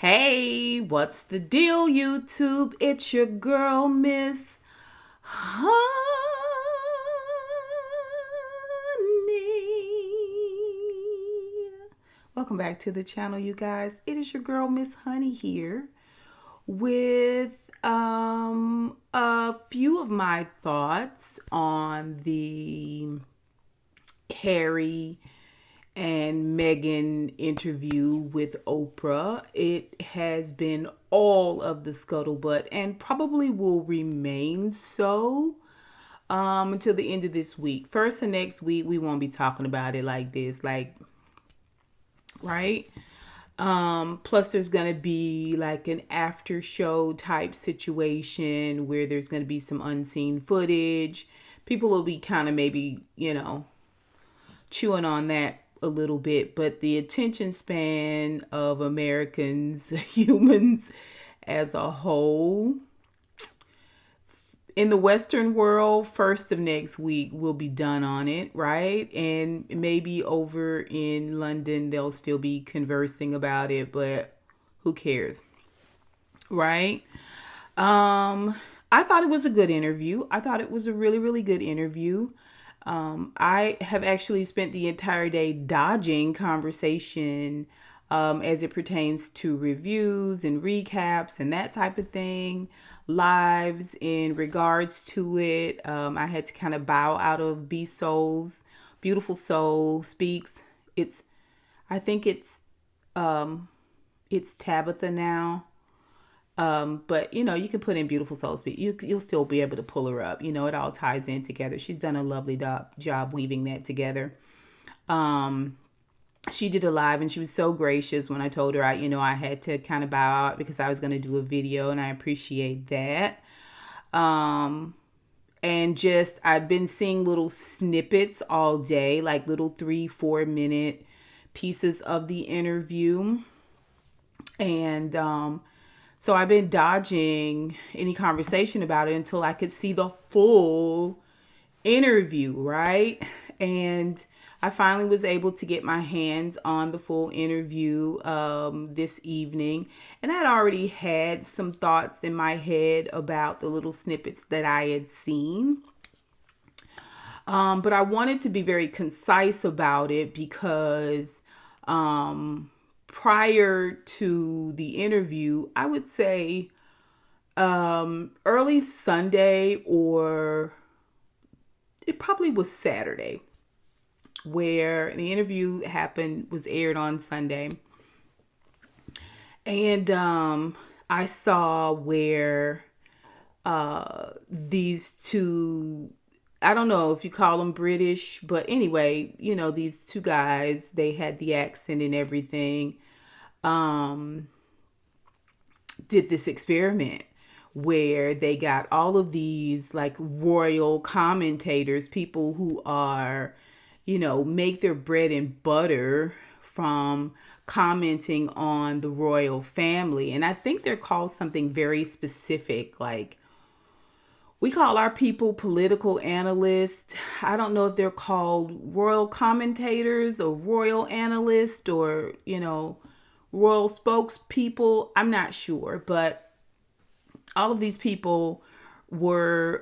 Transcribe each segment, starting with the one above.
Hey, what's the deal, YouTube? It's your girl, Miss Honey. Welcome back to the channel, you guys. It is your girl, Miss Honey, here with a few of my thoughts on the Harry and Meghan interview with Oprah. It has been all of the scuttlebutt and probably will remain so until the end of this week. First and next week, we won't be talking about it like this, right? Plus there's gonna be like an after show type situation where there's gonna be some unseen footage. People will be kind of maybe, chewing on that a little bit, but the attention span of Americans, humans as a whole, in the Western world, first of next week we'll be done on it, right? And maybe over in London they'll still be conversing about it, but who cares, right? I thought it was a good interview. I thought it was a really, really good interview. I have actually spent the entire day dodging conversation as it pertains to reviews and recaps and that type of thing, lives in regards to it. I had to kind of bow out of B Soul's Beautiful Soul Speaks. I think it's Tabitha now. But you can put in Beautiful Soul Speak. You'll still be able to pull her up. It all ties in together. She's done a lovely job weaving that together. She did a live and she was so gracious when I told her I had to kind of bow out because I was going to do a video, and I appreciate that. And just I've been seeing little snippets all day, like little 3-4 minute pieces of the interview. And so I've been dodging any conversation about it until I could see the full interview, right? And I finally was able to get my hands on the full interview this evening. And I'd already had some thoughts in my head about the little snippets that I had seen. But I wanted to be very concise about it because prior to the interview, I would say early Sunday, or it probably was Saturday, where the interview was aired on Sunday. And I saw where these two, I don't know if you call them British, but anyway, these two guys, they had the accent and everything, did this experiment where they got all of these like royal commentators, people who are, make their bread and butter from commenting on the royal family. And I think they're called something very specific, like we call our people political analysts. I don't know if they're called royal commentators or royal analysts or, royal spokespeople. I'm not sure, but all of these people were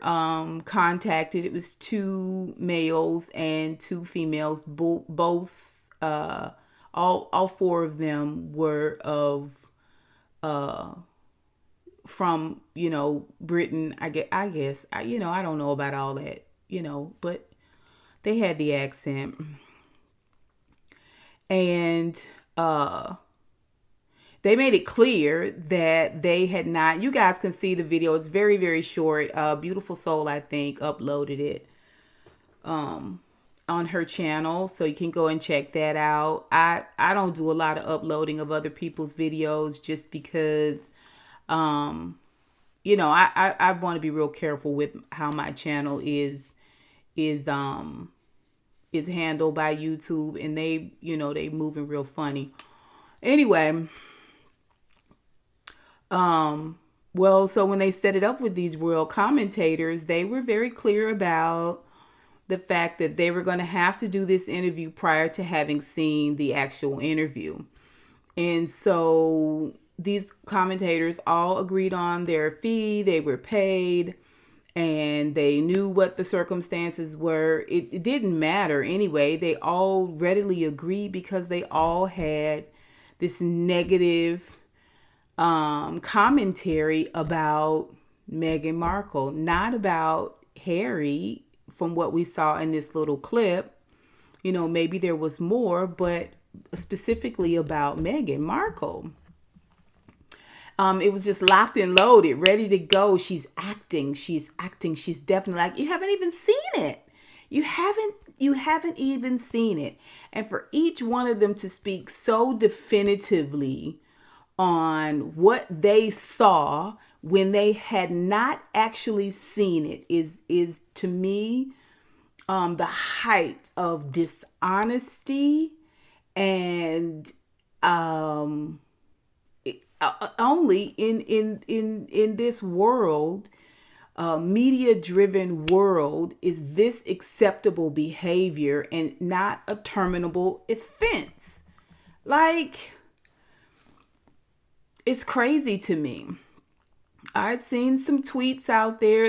contacted. It was 2 males and 2 females. Both, all 4 of them were from Britain. I guess I don't know about all that, but they had the accent. And they made it clear that they had not. You guys can see the video. It's very, very short. Beautiful Soul, I think, uploaded it on her channel, so you can go and check that out. I don't do a lot of uploading of other people's videos just because I want to be real careful with how my channel is handled by YouTube, and they moving real funny. Anyway, so when they set it up with these royal commentators, they were very clear about the fact that they were going to have to do this interview prior to having seen the actual interview. And so these commentators all agreed on their fee. They were paid and they knew what the circumstances were. It didn't matter anyway. They all readily agreed because they all had this negative commentary about Meghan Markle, not about Harry, from what we saw in this little clip. Maybe there was more, but specifically about Meghan Markle. It was just locked and loaded, ready to go. She's acting. She's definitely like, you haven't even seen it. You haven't even seen it. And for each one of them to speak so definitively on what they saw when they had not actually seen it is to me the height of dishonesty and only in this world, media driven world, is this acceptable behavior and not a terminable offense. Like, it's crazy to me. I've seen some tweets out there.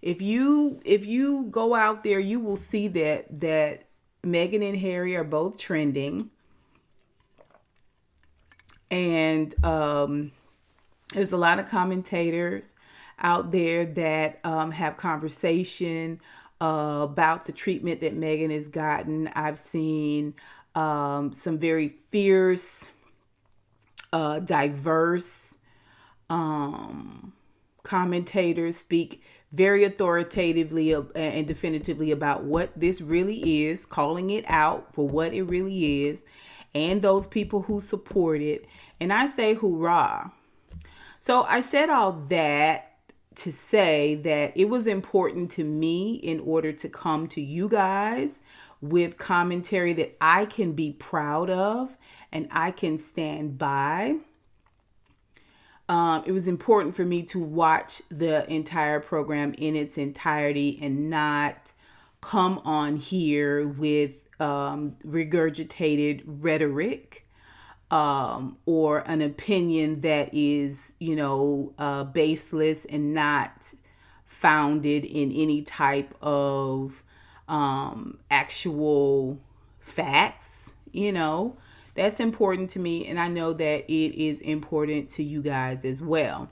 If you go out there, you will see that Meghan and Harry are both trending. And there's a lot of commentators out there that have conversation about the treatment that Meghan has gotten. I've seen some very fierce, diverse commentators speak very authoritatively and definitively about what this really is, calling it out for what it really is, and those people who support it. And I say hoorah. So I said all that to say that it was important to me, in order to come to you guys with commentary that I can be proud of and I can stand by. It was important for me to watch the entire program in its entirety and not come on here with regurgitated rhetoric or an opinion that is, baseless and not founded in any type of actual facts. That's important to me, and I know that it is important to you guys as well.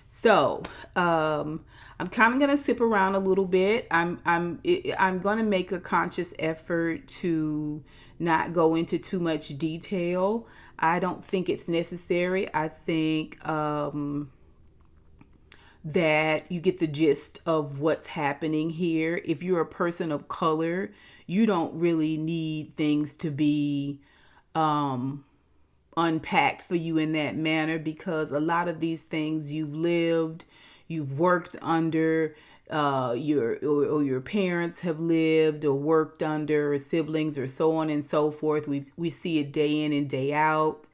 So I'm kind of gonna sip around a little bit. I'm gonna make a conscious effort to not go into too much detail. I don't think it's necessary. I think that you get the gist of what's happening here. If you're a person of color, you don't really need things to be unpacked for you in that manner, because a lot of these things you've lived, you've worked under, your parents have lived or worked under, or siblings, or so on and so forth. We see it day in and day out.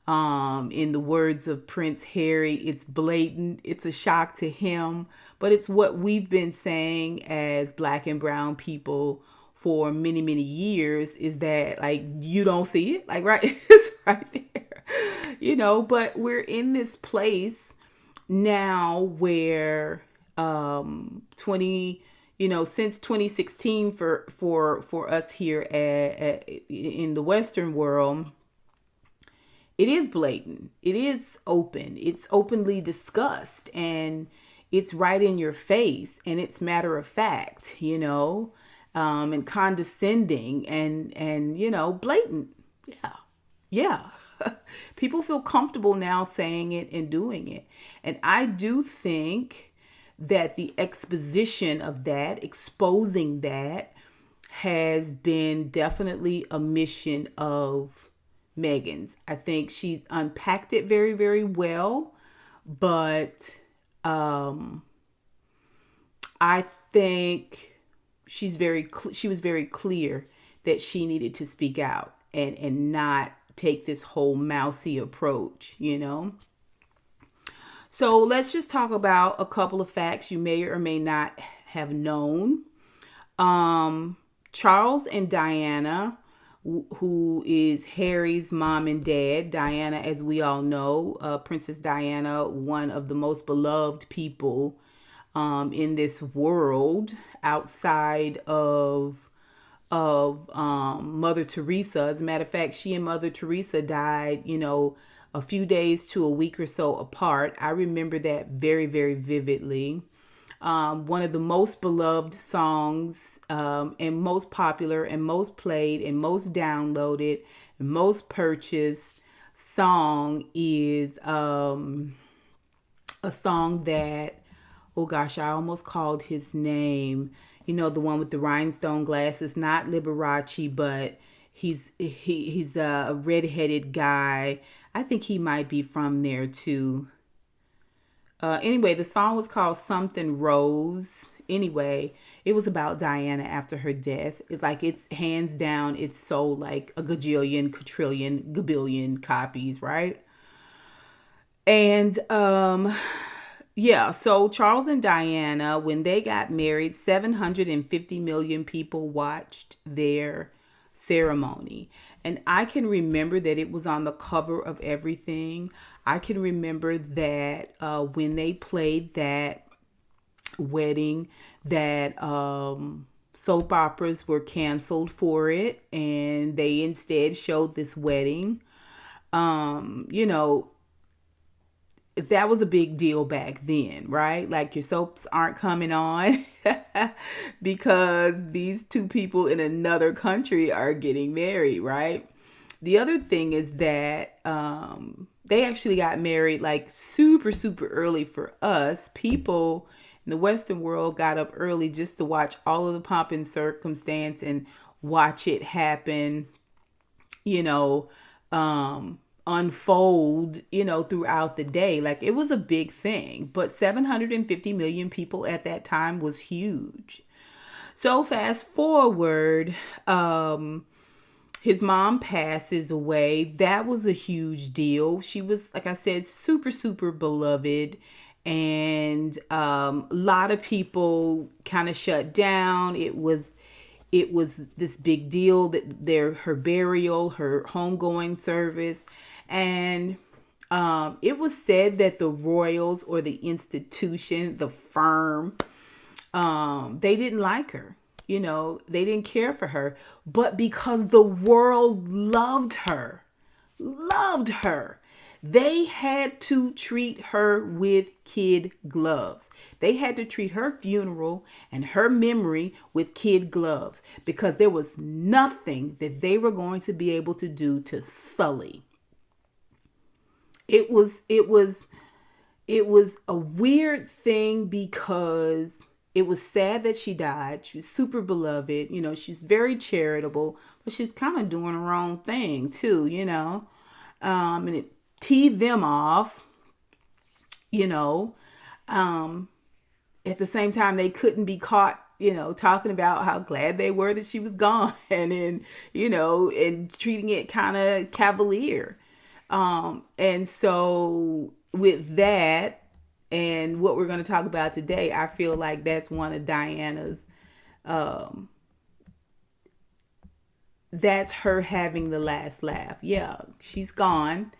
In the words of Prince Harry, it's blatant. It's a shock to him, but it's what we've been saying as Black and brown people for many, many years, is that, like, you don't see it, like, right, it's right there, but we're in this place now where, since 2016 for us here in the Western world, it is blatant. It is open. It's openly discussed, and it's right in your face, and it's matter of fact, and condescending and blatant. Yeah. People feel comfortable now saying it and doing it. And I do think that the exposition of that, exposing that, has been definitely a mission of Meghan's. I think she unpacked it very, very well, but I think she was very clear that she needed to speak out and not take this whole mousy approach, So let's just talk about a couple of facts you may or may not have known. Charles and Diana who is Harry's mom and dad. Diana, as we all know, Princess Diana, one of the most beloved people in this world outside of Mother Teresa. As a matter of fact, she and Mother Teresa died, a few days to a week or so apart. I remember that very, very vividly. One of the most beloved songs, and most popular and most played and most downloaded and most purchased song is a song that, oh gosh, I almost called his name. The one with the rhinestone glasses, not Liberace, but he's a redheaded guy. I think he might be from there too. Anyway, the song was called Something Rose. Anyway, it was about Diana after her death. It's hands down, it's sold like a gajillion, quadrillion, gabillion copies, right? And yeah, so Charles and Diana, when they got married, 750 million people watched their ceremony. And I can remember that it was on the cover of everything. I can remember that when they played that wedding, that soap operas were canceled for it, and they instead showed this wedding. You know, that was a big deal back then, right? Like, your soaps aren't coming on because these two people in another country are getting married, right? The other thing is that they actually got married like super, super early for us. People in the Western world got up early just to watch all of the pomp and circumstance and watch it happen, you know, unfold, throughout the day. Like, it was a big thing, but 750 million people at that time was huge. So fast forward, his mom passes away. That was a huge deal. She was, like I said, super, super beloved. And a lot of people kind of shut down. It was this big deal that her burial, her homegoing service. And it was said that the royals, or the institution, the firm, they didn't like her. They didn't care for her. But because the world loved her, they had to treat her with kid gloves. They had to treat her funeral and her memory with kid gloves, because there was nothing that they were going to be able to do to sully. It was a weird thing, because it was sad that she died. She was super beloved. She's very charitable, but she's kind of doing her own thing too, and it teed them off, at the same time, they couldn't be caught, talking about how glad they were that she was gone and treating it kind of cavalier. And so with that, and what we're going to talk about today, I feel like that's one of Diana's, that's her having the last laugh. Yeah, she's gone,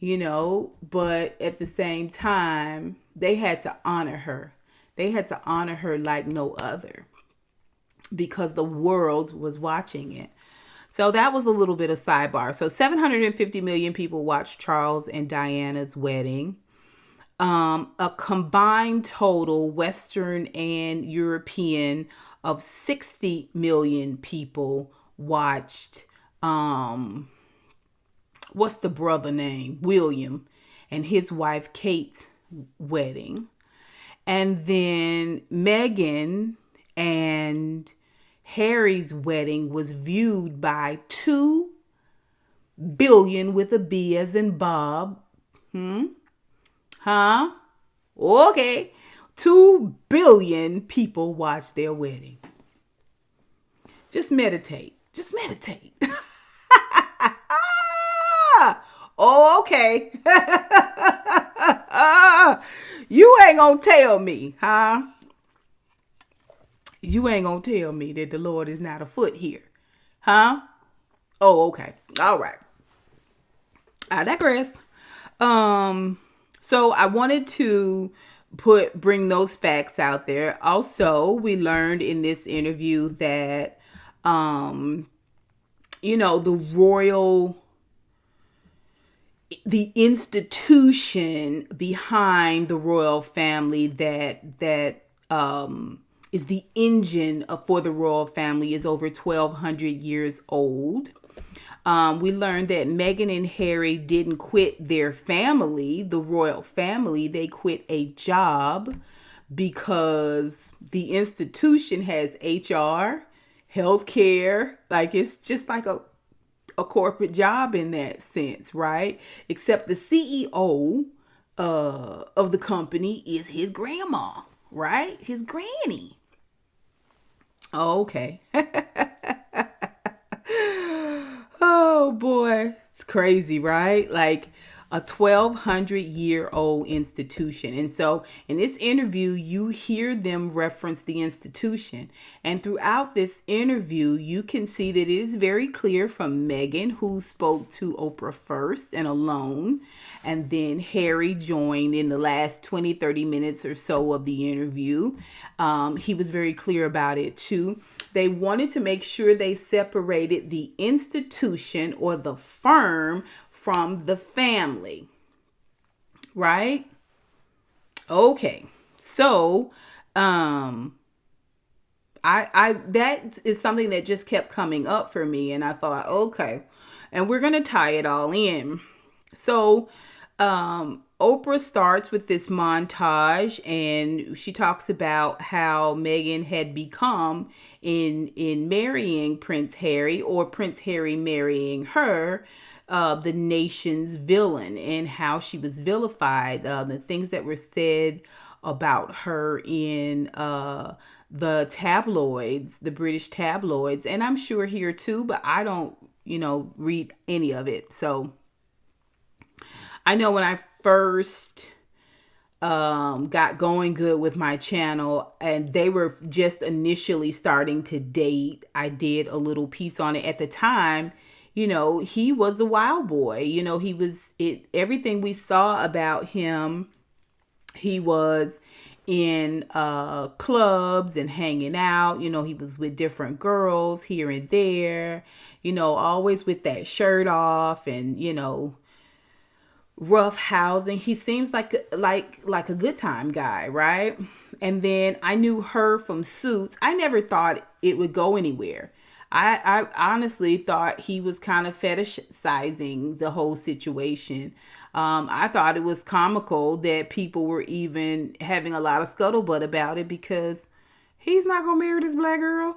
but at the same time, they had to honor her. They had to honor her like no other, because the world was watching it. So that was a little bit of sidebar. So 750 million people watched Charles and Diana's wedding. A combined total, Western and European, of 60 million people watched, what's the brother name? William and his wife Kate's wedding. And then Meghan and Harry's wedding was viewed by 2 billion, with a B as in Bob. Okay. 2 billion people watched their wedding. Just meditate. Oh, okay. You ain't gonna tell me, huh? You ain't gonna tell me that the Lord is not afoot here, huh? Oh, okay. All right. I digress. So I wanted to bring those facts out there. Also, we learned in this interview that um, the institution behind the royal family that is the engine for the royal family is over 1,200 years old. We learned that Meghan and Harry didn't quit their family, the royal family. They quit a job because the institution has HR, healthcare. Like, it's just like a corporate job in that sense, right? Except the CEO of the company is his grandma, right? His granny. Okay. Oh boy, it's crazy, right? Like a 1,200-year-old institution. And so in this interview, you hear them reference the institution. And throughout this interview, you can see that it is very clear from Meghan, who spoke to Oprah first and alone. And then Harry joined in the last 20, 30 minutes or so of the interview. He was very clear about it too. They wanted to make sure they separated the institution or the firm from the family. Right? Okay. So, I that is something that just kept coming up for me, and I thought, okay, and we're gonna tie it all in. So, Oprah starts with this montage, and she talks about how Meghan had become in marrying Prince Harry, or Prince Harry marrying her, the nation's villain, and how she was vilified, the things that were said about her in the tabloids, the British tabloids, and I'm sure here too, but I don't, read any of it. So I know when I first got going good with my channel and they were just initially starting to date, I did a little piece on it. At the time, he was a wild boy. He was everything we saw about him. He was in clubs and hanging out. He was with different girls here and there, always with that shirt off and, rough housing. He seems like a good time guy, right? And then I knew her from Suits. I never thought it would go anywhere. I honestly thought he was kind of fetishizing the whole situation. I thought it was comical that people were even having a lot of scuttlebutt about it, because he's not gonna marry this black girl.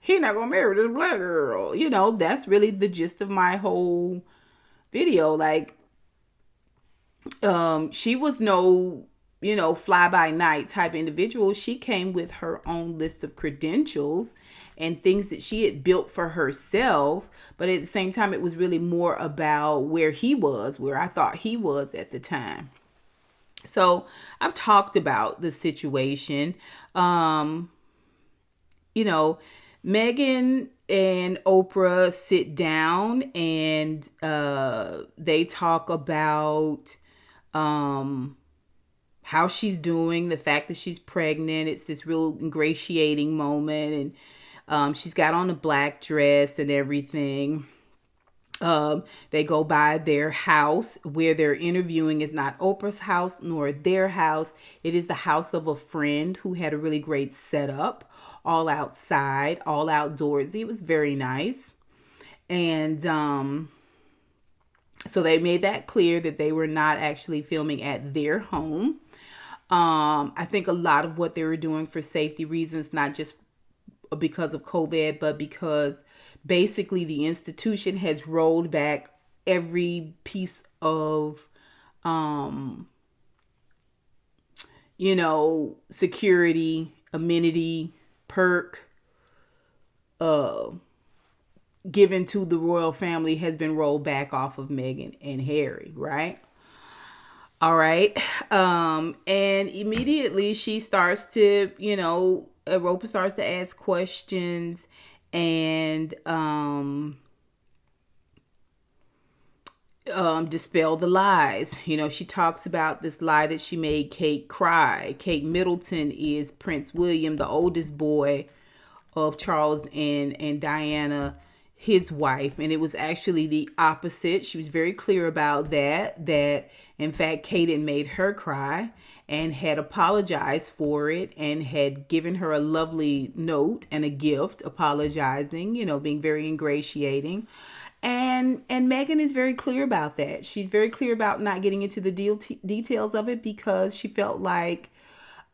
He's not gonna marry this black girl. That's really the gist of my whole video. Like, she was no, fly by night type individual. She came with her own list of credentials and things that she had built for herself. But at the same time, it was really more about where I thought he was at the time. So I've talked about the situation. Meghan and Oprah sit down and they talk about how she's doing, the fact that she's pregnant. It's this real ingratiating moment, and she's got on a black dress and everything. They go by their house. Where they're interviewing is not Oprah's house nor their house. It is the house of a friend who had a really great setup, all outside, all outdoorsy. It was very nice. And so they made that clear that they were not actually filming at their home. I think a lot of what they were doing for safety reasons, not just because of COVID, but because basically the institution has rolled back every piece of, security, amenity, perk, given to the royal family has been rolled back off of Meghan and Harry, right? All right. And immediately she starts to, Oprah starts to ask questions, and dispel the lies. She talks about this lie that she made Kate cry. Kate Middleton is Prince William, the oldest boy of Charles and Diana, his wife. And it was actually the opposite. She was very clear about that in fact Kate had made her cry and had apologized for it and had given her a lovely note and a gift apologizing, being very ingratiating. And Meghan is very clear about that. She's very clear about not getting into the details of it because she felt like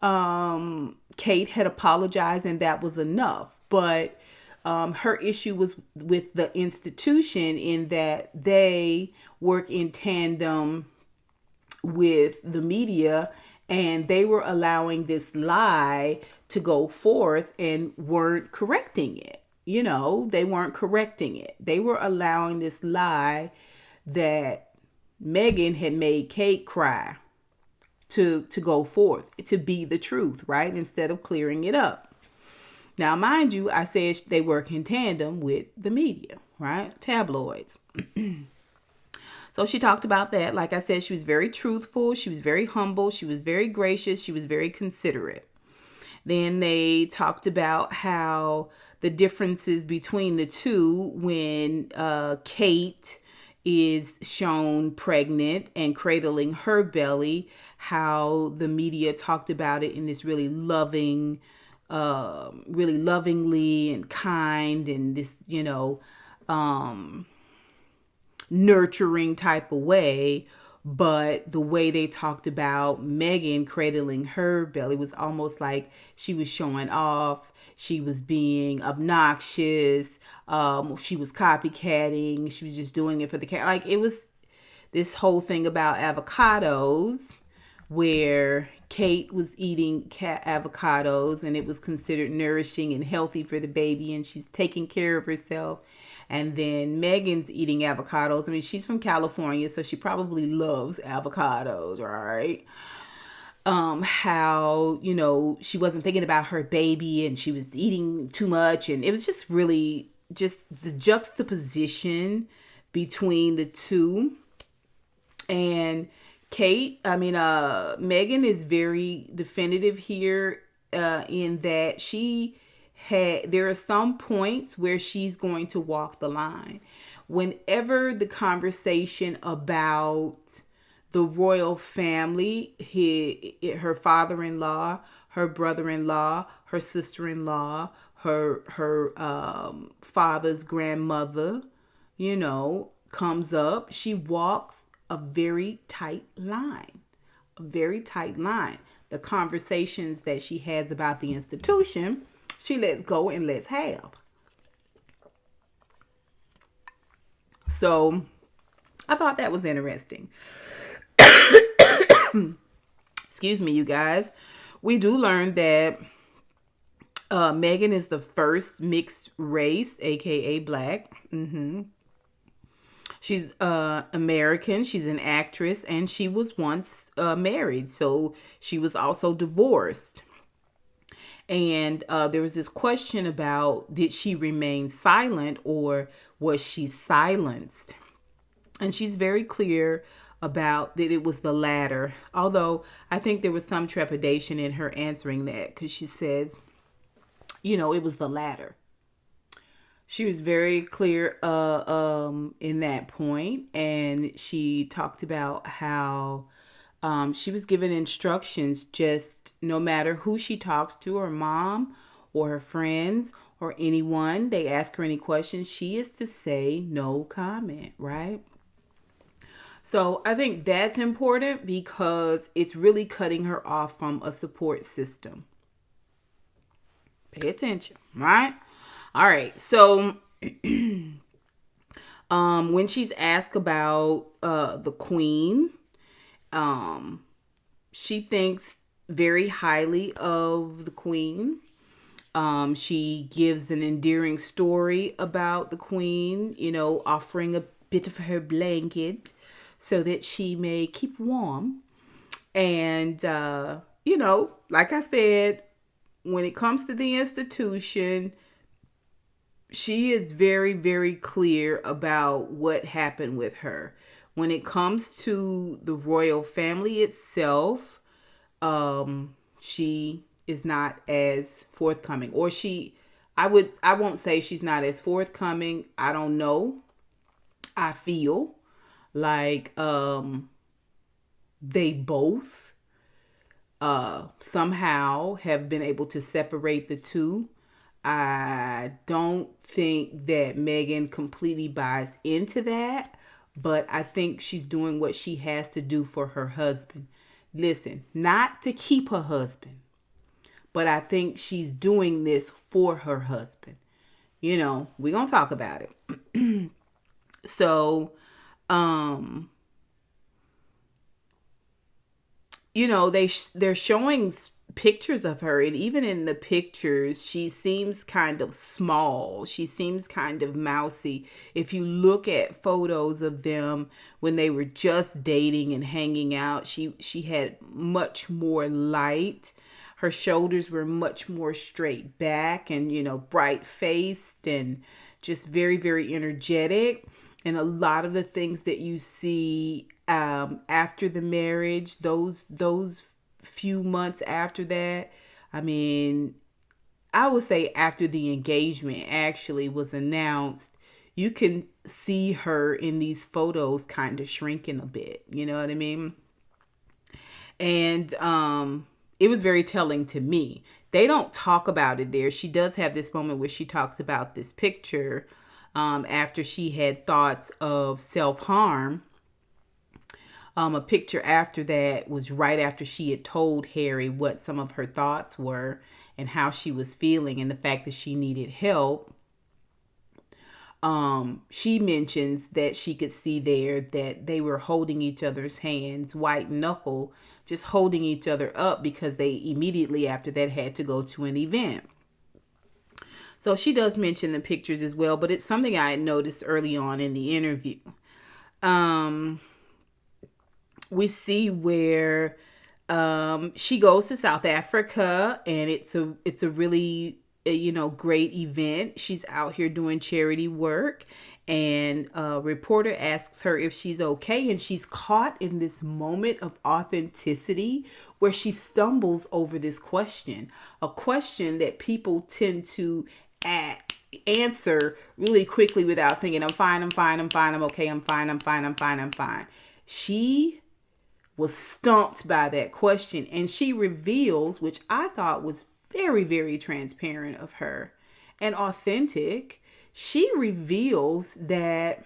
Kate had apologized and that was enough. But her issue was with the institution in that they work in tandem with the media, and they were allowing this lie to go forth and weren't correcting it. They weren't correcting it. They were allowing this lie that Meghan had made Kate cry to go forth, to be the truth, right? Instead of clearing it up. Now, mind you, I said they work in tandem with the media, right? Tabloids. So she talked about that. Like I said, she was very truthful. She was very humble. She was very gracious. She was very considerate. Then they talked about how the differences between the two when Kate is shown pregnant and cradling her belly, how the media talked about it in this really lovingly and kind and this, nurturing type of way. But the way they talked about Meghan cradling her belly was almost like she was showing off. She was being obnoxious. She was copycatting. She was just doing it for the cat. Like, it was this whole thing about avocados where Kate was eating avocados and it was considered nourishing and healthy for the baby and she's taking care of herself. And then Meghan's eating avocados. I mean, she's from California, so she probably loves avocados, right? How, she wasn't thinking about her baby and she was eating too much. And it was just really just the juxtaposition between the two. And Meghan is very definitive here in that there are some points where she's going to walk the line. Whenever the conversation about the royal family, her father-in-law, her brother-in-law, her sister-in-law, her father's grandmother, comes up, she walks a very tight line. A very tight line. The conversations that she has about the institution, she lets go and lets have. So I thought that was interesting. Excuse me, you guys. We do learn that Meghan is the first mixed race, aka black. She's American. She's an actress, and she was once married. So she was also divorced. And there was this question about, did she remain silent or was she silenced? And she's very clear about that it was the latter. Although I think there was some trepidation in her answering that because she says, it was the latter. She was very clear in that point. And she talked about how she was given instructions, just no matter who she talks to, her mom or her friends or anyone, they ask her any questions, she is to say no comment, right? So I think that's important because it's really cutting her off from a support system. Pay attention, right? All right. So when she's asked about the Queen, she thinks very highly of the Queen. She gives an endearing story about the Queen, offering a bit of her blanket so that she may keep warm. And, like I said, when it comes to the institution, she is very, very clear about what happened with her. When it comes to the royal family itself, she is not as forthcoming, or I won't say she's not as forthcoming. I don't know. I feel like they both somehow have been able to separate the two. I don't think that Meghan completely buys into that, but I think she's doing what she has to do for her husband. Listen, not to keep her husband, but I think she's doing this for her husband. We're going to talk about it. So, they're showing pictures of her, and even in the pictures she seems kind of small, she seems kind of mousy. If you look at photos of them when they were just dating and hanging out, she had much more light. Her shoulders were much more straight back and bright faced and just very, very energetic. And a lot of the things that you see after the marriage, those few months after that, I mean, I would say after the engagement actually was announced, you can see her in these photos kind of shrinking a bit. You know what I mean? And it was very telling to me. They don't talk about it there. She does have this moment where she talks about this picture after she had thoughts of self-harm. A picture after that was right after she had told Harry what some of her thoughts were and how she was feeling and the fact that she needed help. She mentions that she could see there that they were holding each other's hands, white knuckle, just holding each other up because they immediately after that had to go to an event. So she does mention the pictures as well, but it's something I had noticed early on in the interview. We see where she goes to South Africa, and it's a really great event. She's out here doing charity work, and a reporter asks her if she's okay, and she's caught in this moment of authenticity where she stumbles over this question, a question that people tend to answer really quickly without thinking, I'm fine, I'm fine, I'm fine, I'm okay, I'm fine, I'm fine, I'm fine, I'm fine. She was stumped by that question, and she reveals, which I thought was very, very transparent of her and authentic. She reveals that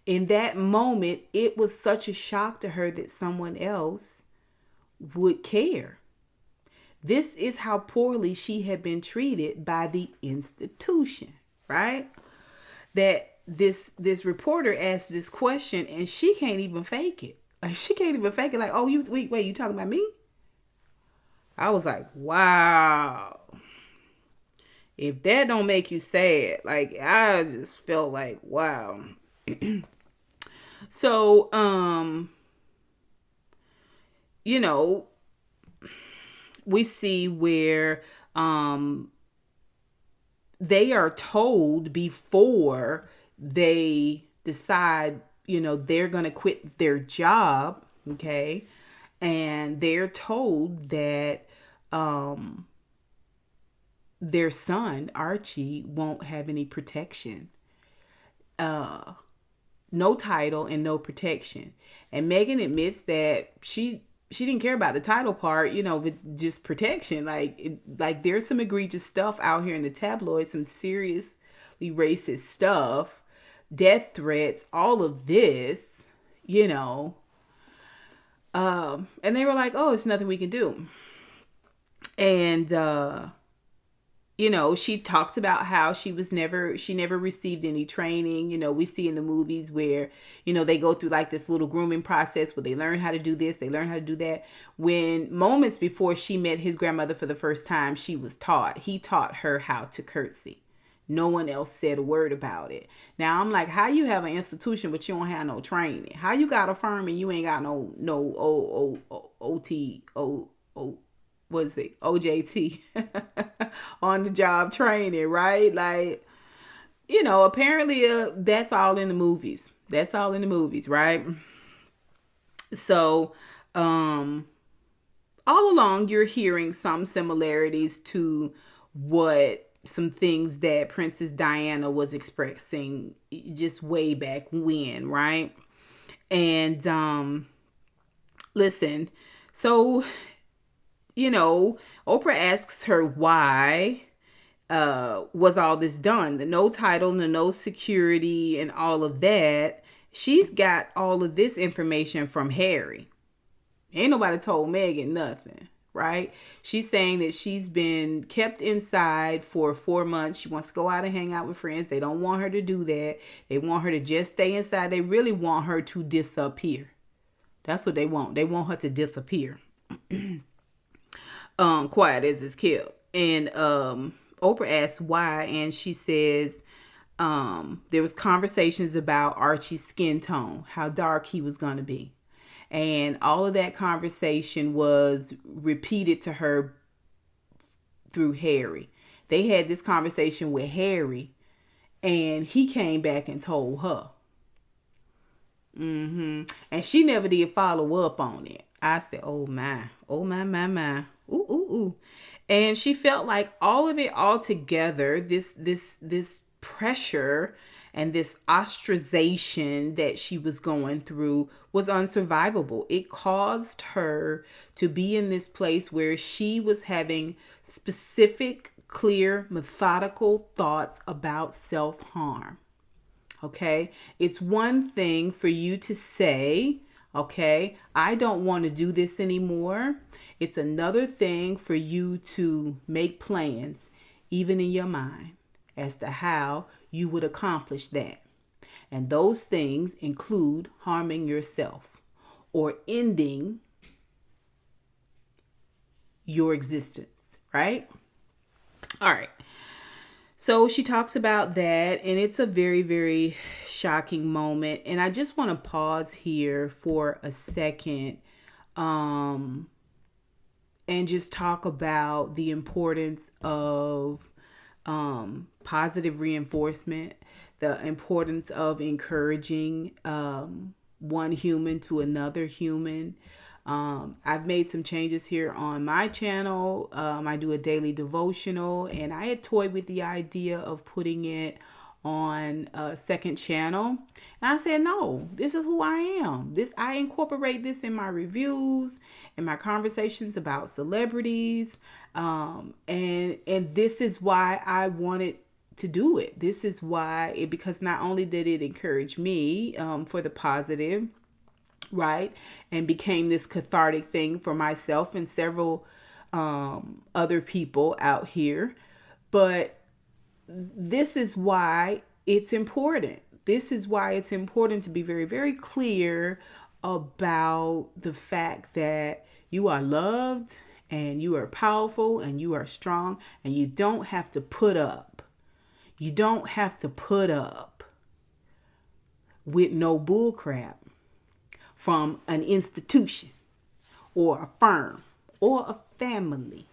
in that moment, it was such a shock to her that someone else would care. This is how poorly she had been treated by the institution, right? That this reporter asked this question and she can't even fake it. Like, she can't even fake it. Like, oh, wait, you talking about me? I was like, wow. If that don't make you sad, like, I just felt like, wow. So, we see where they are told before they decide, they're going to quit their job, okay? And they're told that their son, Archie, won't have any protection. No title and no protection. And Meghan admits that she didn't care about the title part, but just protection. Like there's some egregious stuff out here in the tabloids, some seriously racist stuff, death threats, all of this, and they were like, oh, it's nothing we can do. And, she talks about how she never received any training. We see in the movies where, they go through like this little grooming process where they learn how to do this, they learn how to do that. When moments before she met his grandmother for the first time, he taught her how to curtsy. No one else said a word about it. Now I'm like, how you have an institution but you don't have no training? How you got a firm and you ain't got no OJT on the job training, right? Like, apparently that's all in the movies. That's all in the movies, right? So, all along, you're hearing some similarities to what some things that Princess Diana was expressing just way back when, right? And listen, so Oprah asks her why was all this done? The no title, the no security, and all of that. She's got all of this information from Harry. Ain't nobody told Meghan nothing, right? She's saying that she's been kept inside for 4 months. She wants to go out and hang out with friends. They don't want her to do that. They want her to just stay inside. They really want her to disappear. That's what they want. They want her to disappear. Quiet as it's kept. And Oprah asks why, and she says there was conversations about Archie's skin tone, how dark he was going to be. And all of that conversation was repeated to her through Harry. They had this conversation with Harry, and he came back and told her. And she never did follow up on it. I said, oh my, my. Ooh. And she felt like all of it all together, this pressure and this ostracization that she was going through was unsurvivable. It caused her to be in this place where she was having specific, clear, methodical thoughts about self-harm. Okay? It's one thing for you to say, okay, I don't want to do this anymore. It's another thing for you to make plans, even in your mind, as to how you would accomplish that. And those things include harming yourself or ending your existence, right? All right. So she talks about that, and it's a very, very shocking moment. And I just want to pause here for a second and just talk about the importance of positive reinforcement, the importance of encouraging one human to another human. I've made some changes here on my channel. I do a daily devotional, and I had toyed with the idea of putting it on a second channel. And I said, no, this is who I am. I incorporate this in my reviews and my conversations about celebrities. And this is why I wanted to do it. This is why because not only did it encourage me for the positive, right, and became this cathartic thing for myself and several other people out here, but this is why it's important. This is why it's important to be very, very clear about the fact that you are loved and you are powerful and you are strong, and you don't have to put up. You don't have to put up with no bull crap from an institution or a firm or a family.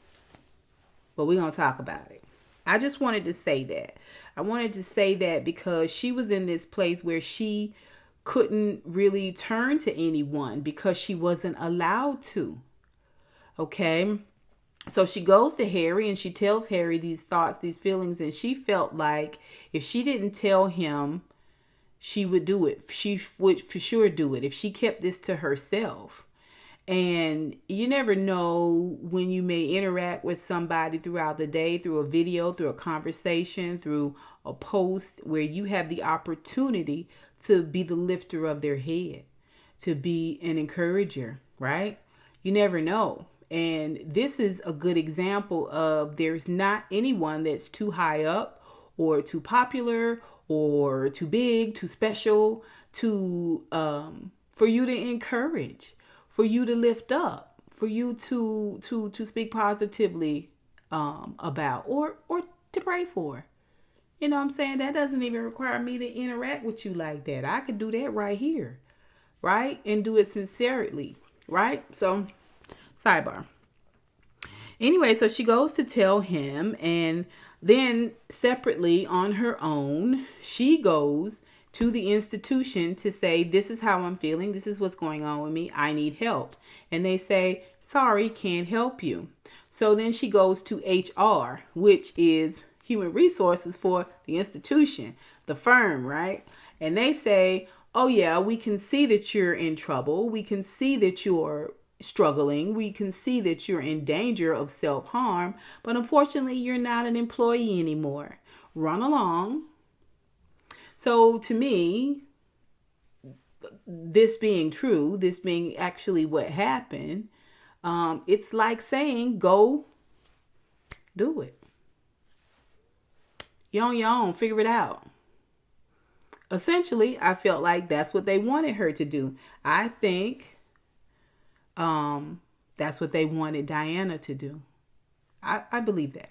But we're going to talk about it. I just wanted to say that. I wanted to say that because she was in this place where she couldn't really turn to anyone because she wasn't allowed to. Okay? So she goes to Harry and she tells Harry these thoughts, these feelings, and she felt like if she didn't tell him, she would do it. She would for sure do it if she kept this to herself. And you never know when you may interact with somebody throughout the day, through a video, through a conversation, through a post, where you have the opportunity to be the lifter of their head, to be an encourager, right? You never know. And this is a good example of there's not anyone that's too high up or too popular or too big, too special to for you to encourage, for you to lift up, for you to speak positively about or to pray for. You know what I'm saying? That doesn't even require me to interact with you like that. I could do that right here, right? And do it sincerely, right? So, sidebar. Anyway, so she goes to tell him, and then separately on her own, she goes to the institution to say, this is how I'm feeling. This is what's going on with me. I need help. And they say, sorry, can't help you. So then she goes to HR, which is human resources for the institution, the firm, right? And they say, oh yeah, we can see that you're in trouble. We can see that you're struggling. We can see that you're in danger of self-harm, but unfortunately, you're not an employee anymore. Run along. So to me, this being true, this being actually what happened, it's like saying, go do it. You're on your own, figure it out. Essentially, I felt like that's what they wanted her to do. I think that's what they wanted Diana to do. I believe that.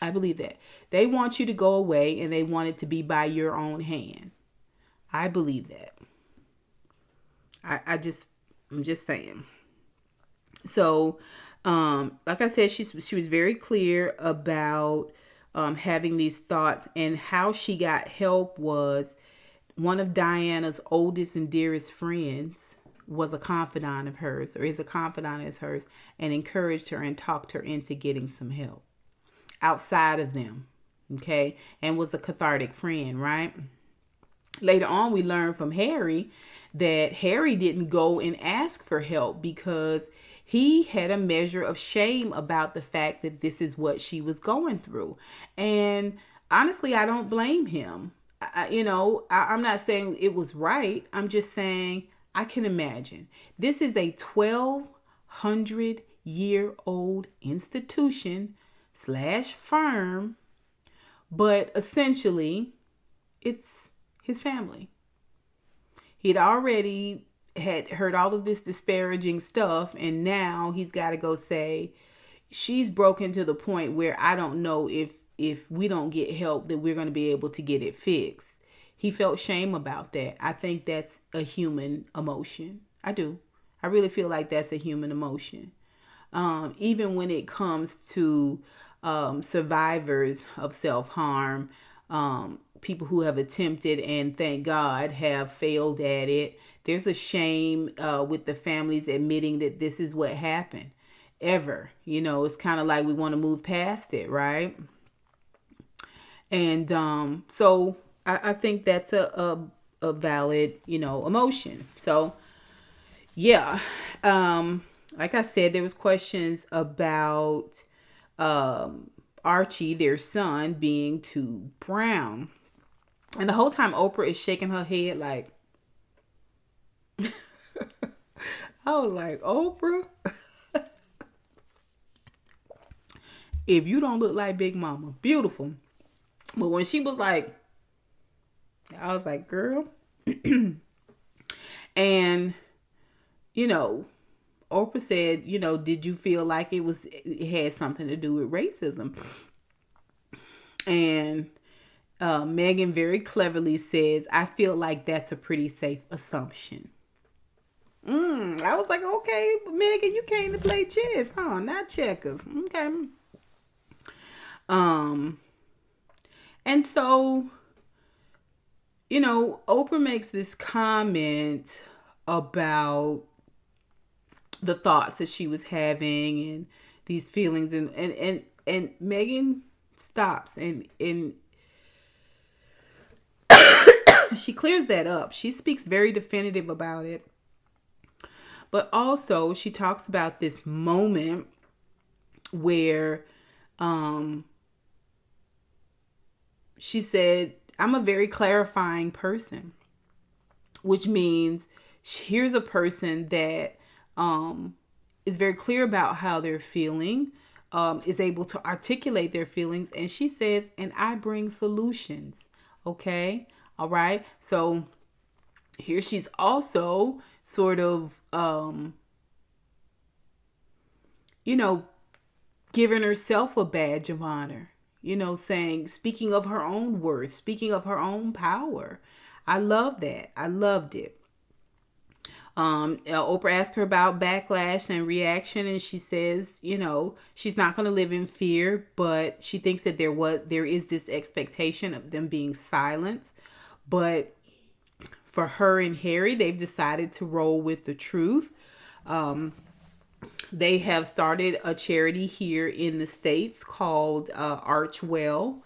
I believe that. They want you to go away and they want it to be by your own hand. I believe that. I'm just saying. So, like I said, she was very clear about having these thoughts, and how she got help was one of Diana's oldest and dearest friends was a confidant of hers, or is a confidant of hers, and encouraged her and talked her into getting some help outside of them. Okay. And was a cathartic friend, right? Later on, we learned from Harry that Harry didn't go and ask for help because he had a measure of shame about the fact that this is what she was going through. And honestly, I don't blame him. I'm not saying it was right. I'm just saying I can imagine. This is a 1,200-year-old institution / firm, but essentially it's his family. He'd already had heard all of this disparaging stuff, and now he's got to go say, she's broken to the point where I don't know if we don't get help that we're going to be able to get it fixed. He felt shame about that. I think that's a human emotion. I do. I really feel like that's a human emotion. Even when it comes to survivors of self-harm, people who have attempted and thank God have failed at it, there's a shame with the families admitting that this is what happened. It's kind of like we want to move past it, right? And so I think that's a valid, emotion. So, yeah. Like I said, there was questions about Archie, their son, being too brown. And the whole time Oprah is shaking her head like, I was like, Oprah, if you don't look like Big Mama, beautiful. But when she was like, I was like, girl. And, Oprah said, did you feel like it had something to do with racism? And Meghan very cleverly says, I feel like that's a pretty safe assumption. I was like, okay, Meghan, you came to play chess, huh? Not checkers. Okay. And so, Oprah makes this comment about the thoughts that she was having and these feelings, and Meghan stops and she clears that up. She speaks very definitive about it. But also she talks about this moment where she said, I'm a very clarifying person, which means here's a person that is very clear about how they're feeling, is able to articulate their feelings. And she says, and I bring solutions. Okay. All right. So here she's also sort of, giving herself a badge of honor, saying, speaking of her own worth, speaking of her own power. I love that. I loved it. Oprah asked her about backlash and reaction, and she says, she's not going to live in fear, but she thinks that there is this expectation of them being silenced. But for her and Harry, they've decided to roll with the truth. They have started a charity here in the States called Archwell.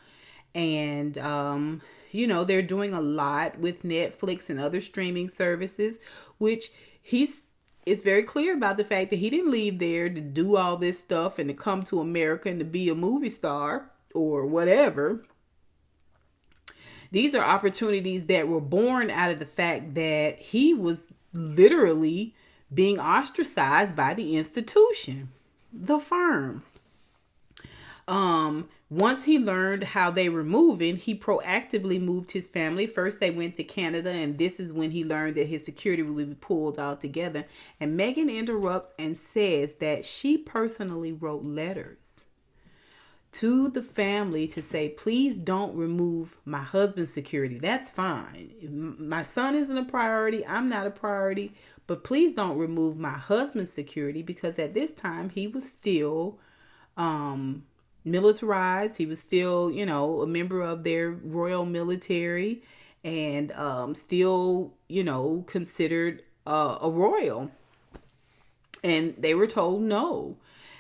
And, they're doing a lot with Netflix and other streaming services, which it's very clear about the fact that he didn't leave there to do all this stuff and to come to America and to be a movie star or whatever. These are opportunities that were born out of the fact that he was literally being ostracized by the institution, the firm. Once he learned how they were moving, he proactively moved his family. First, they went to Canada, and this is when he learned that his security would be pulled all together. And Meghan interrupts and says that she personally wrote letters to the family to say, please don't remove my husband's security. That's fine. My son isn't a priority. I'm not a priority. But please don't remove my husband's security, because at this time he was still militarized. He was still, a member of their royal military and still, considered a royal. And they were told no.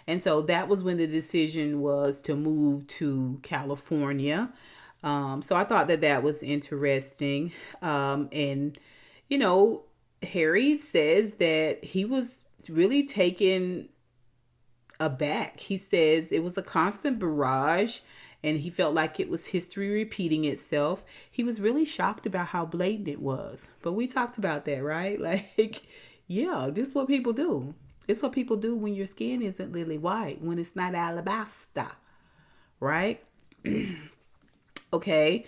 And so that was when the decision was to move to California. So I thought that was interesting. And, Harry says that he was really taken aback. He says it was a constant barrage and he felt like it was history repeating itself. He was really shocked about how blatant it was. But we talked about that, right? Like, yeah, this is what people do. It's what people do when your skin isn't lily white, when it's not alabaster, right? Okay.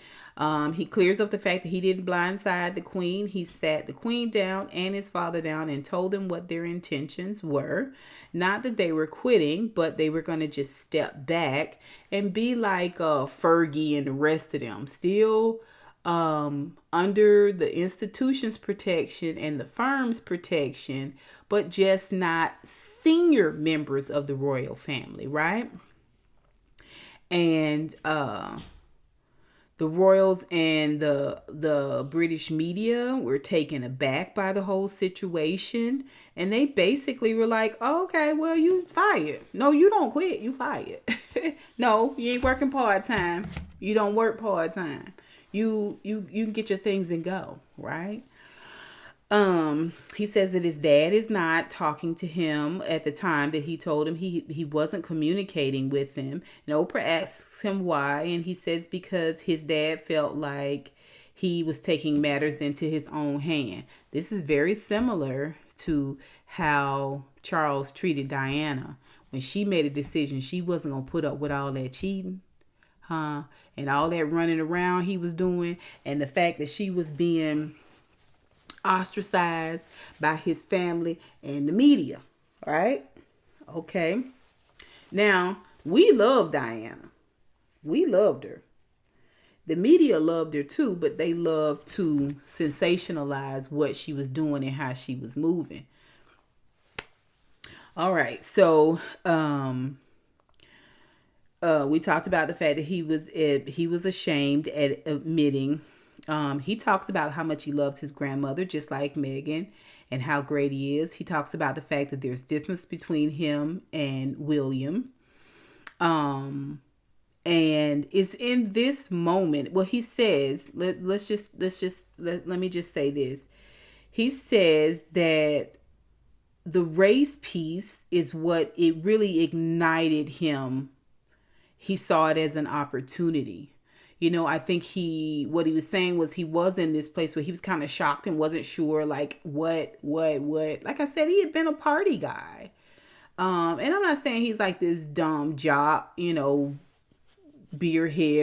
He clears up the fact that he didn't blindside the queen. He sat the queen down and his father down and told them what their intentions were. Not that they were quitting, but they were going to just step back and be like Fergie and the rest of them. Still under the institution's protection and the firm's protection, but just not senior members of the royal family, right? And the royals and the British media were taken aback by the whole situation. And they basically were like, oh, okay, well, you fired. No, you don't quit. You fired. No, you ain't working part-time. You don't work part-time. You can get your things and go, right? He says that his dad is not talking to him at the time that he told him he wasn't communicating with him. And Oprah asks him why, and he says because his dad felt like he was taking matters into his own hand. This is very similar to how Charles treated Diana. When she made a decision, she wasn't going to put up with all that cheating, and all that running around he was doing, and the fact that she was being ostracized by his family and the media, right? Okay. Now, we love Diana. We loved her. The media loved her too, but they loved to sensationalize what she was doing and how she was moving. All right. So, we talked about the fact that he was ashamed at admitting. He talks about how much he loves his grandmother, just like Meghan, and how great he is. He talks about the fact that there's distance between him and William. And it's in this moment. Well, he says, let me just say this. He says that the race piece is what it really ignited him. He saw it as an opportunity. I think what he was saying was he was in this place where he was kind of shocked and wasn't sure, like, what. Like I said, he had been a party guy. And I'm not saying he's like this dumb jock, beerhead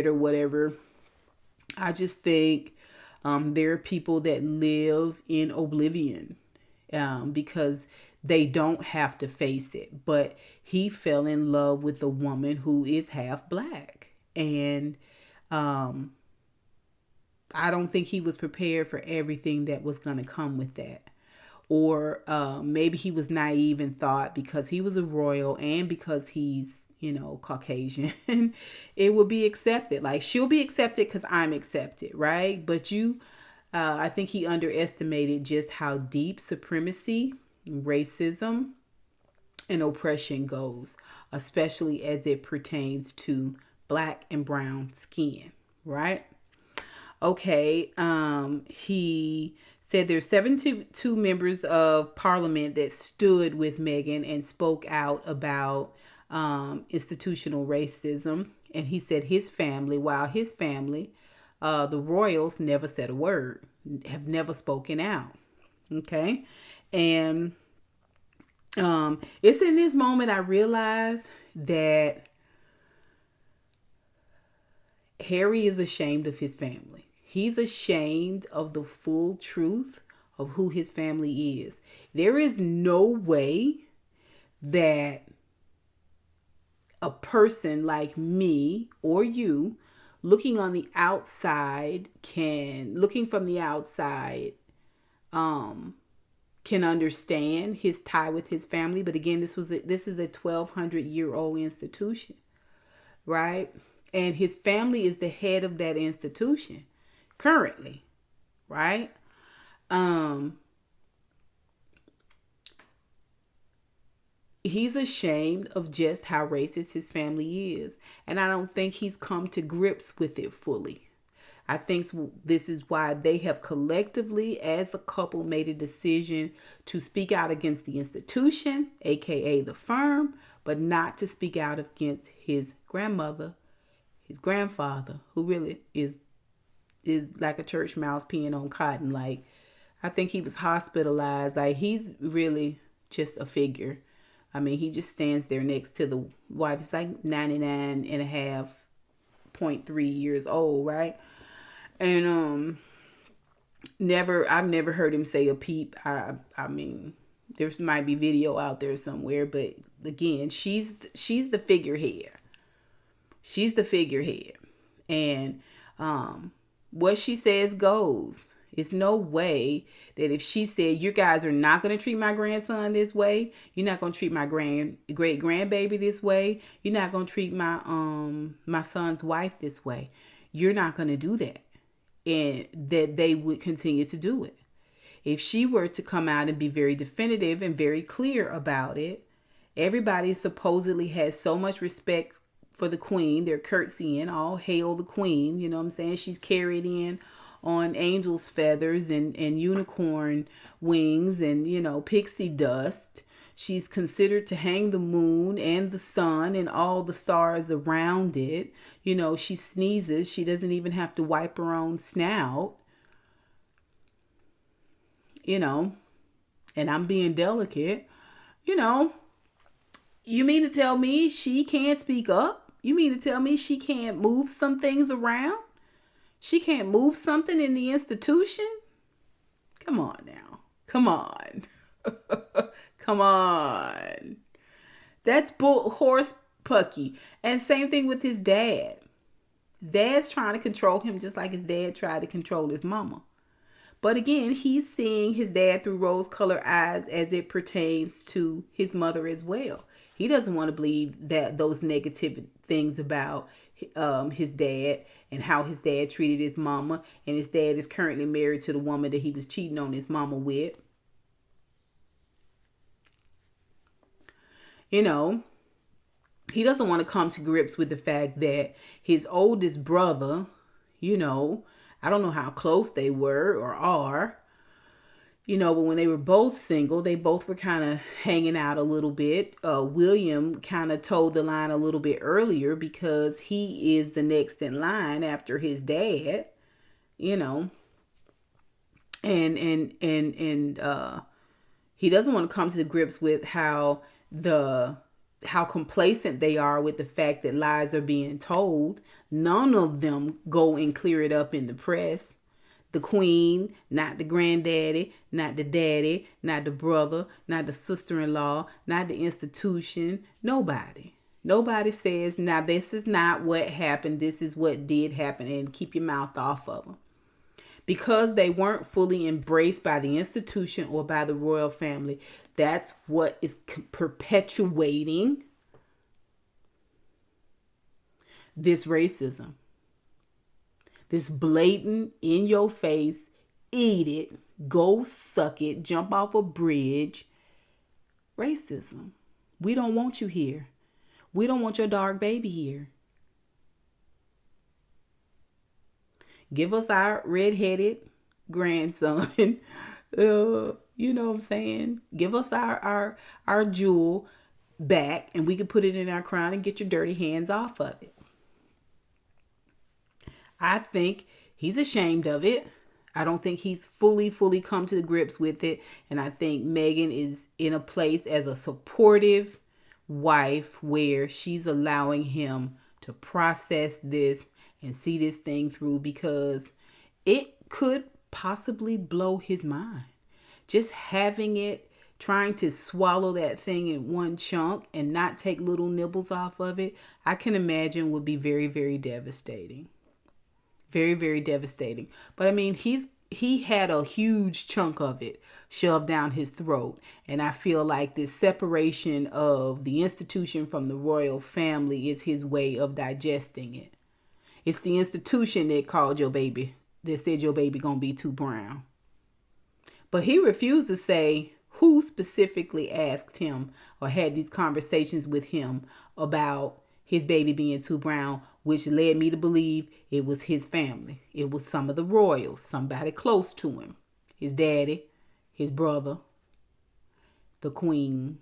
or whatever. I just think there are people that live in oblivion because they don't have to face it. But he fell in love with a woman who is half black. And I don't think he was prepared for everything that was going to come with that. Or maybe he was naive and thought because he was a royal and because he's, Caucasian, it would be accepted. Like, she'll be accepted because I'm accepted, right? But I think he underestimated just how deep supremacy, racism, and oppression goes, especially as it pertains to black and brown skin, right? Okay, he said there's 72 members of parliament that stood with Meghan and spoke out about institutional racism. And he said his family, the royals, never said a word, have never spoken out. Okay, and it's in this moment I realized that Harry is ashamed of his family. He's ashamed of the full truth of who his family is. There is no way that a person like me or you looking from the outside can understand his tie with his family. But again, this is a 1,200-year-old institution, right? And his family is the head of that institution currently, right? He's ashamed of just how racist his family is. And I don't think he's come to grips with it fully. I think this is why they have collectively, as a couple, made a decision to speak out against the institution, aka the firm, but not to speak out against his grandmother, his grandfather, who really is like a church mouse peeing on cotton. Like, I think he was hospitalized. Like, he's really just a figure. I mean, he just stands there next to the wife. He's like 99.3 years old, right? And I've never heard him say a peep. I mean, there might be video out there somewhere, but again, she's the figurehead. She's the figurehead. And what she says goes. It's no way that if she said, you guys are not going to treat my grandson this way, you're not going to treat my great grandbaby this way, you're not going to treat my son's wife this way, you're not going to do that. And that they would continue to do it. If she were to come out and be very definitive and very clear about it, everybody supposedly has so much respect for the queen. They're curtsying, all hail the queen. You know what I'm saying? She's carried in on angel's feathers and unicorn wings and, pixie dust. She's considered to hang the moon and the sun and all the stars around it. She sneezes. She doesn't even have to wipe her own snout. And I'm being delicate. You mean to tell me she can't speak up? You mean to tell me she can't move some things around? She can't move something in the institution? Come on now. Come on. Come on. That's horse pucky. And same thing with his dad. His dad's trying to control him just like his dad tried to control his mama. But again, he's seeing his dad through rose-colored eyes as it pertains to his mother as well. He doesn't want to believe that those negative things about his dad and how his dad treated his mama. And his dad is currently married to the woman that he was cheating on his mama with. He doesn't want to come to grips with the fact that his oldest brother, I don't know how close they were or are, but when they were both single, they both were kind of hanging out a little bit. William kind of toed the line a little bit earlier because he is the next in line after his dad, and he doesn't want to come to grips with how complacent they are with the fact that lies are being told. None of them go and clear it up in the press. The queen, not the granddaddy, not the daddy, not the brother, not the sister-in-law, not the institution. Nobody says, now this is not what happened. This is what did happen, and keep your mouth off of them. Because they weren't fully embraced by the institution or by the royal family. That's what is perpetuating this racism. This blatant, in your face, eat it, go suck it, jump off a bridge. Racism. We don't want you here. We don't want your dark baby here. Give us our redheaded grandson. You know what I'm saying? Give us our jewel back, and we can put it in our crown and get your dirty hands off of it. I think he's ashamed of it. I don't think he's fully come to the grips with it. And I think Meghan is in a place as a supportive wife where she's allowing him to process this and see this thing through, because it could possibly blow his mind. Just having it, trying to swallow that thing in one chunk and not take little nibbles off of it, I can imagine would be very, very devastating. Very, very devastating. But I mean, he had a huge chunk of it shoved down his throat. And I feel like this separation of the institution from the royal family is his way of digesting it. It's the institution that called your baby, that said your baby gonna be too brown. But he refused to say who specifically asked him or had these conversations with him about his baby being too brown, which led me to believe it was his family. It was some of the royals, somebody close to him. His daddy, his brother, the queen.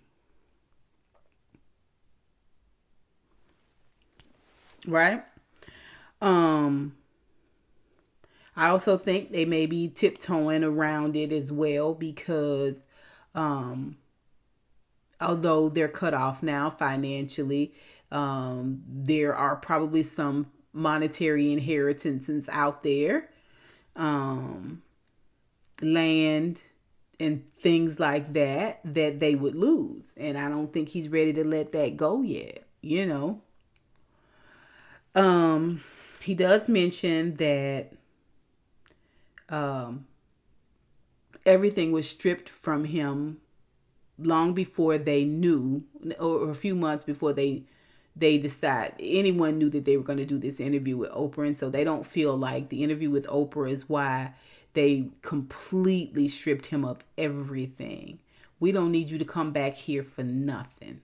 Right? I also think they may be tiptoeing around it as well, because although they're cut off now financially, there are probably some monetary inheritances out there, land and things like that they would lose. And I don't think he's ready to let that go yet, you know. He does mention that everything was stripped from him long before they knew, or a few months before they anyone knew that they were going to do this interview with Oprah. And so they don't feel like the interview with Oprah is why they completely stripped him of everything. We don't need you to come back here for nothing.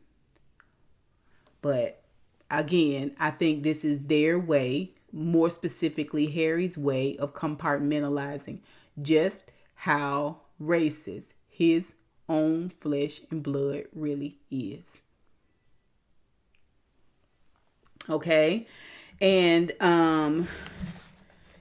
But again, I think this is their way, more specifically Harry's way, of compartmentalizing just how racist his own flesh and blood really is. Okay. And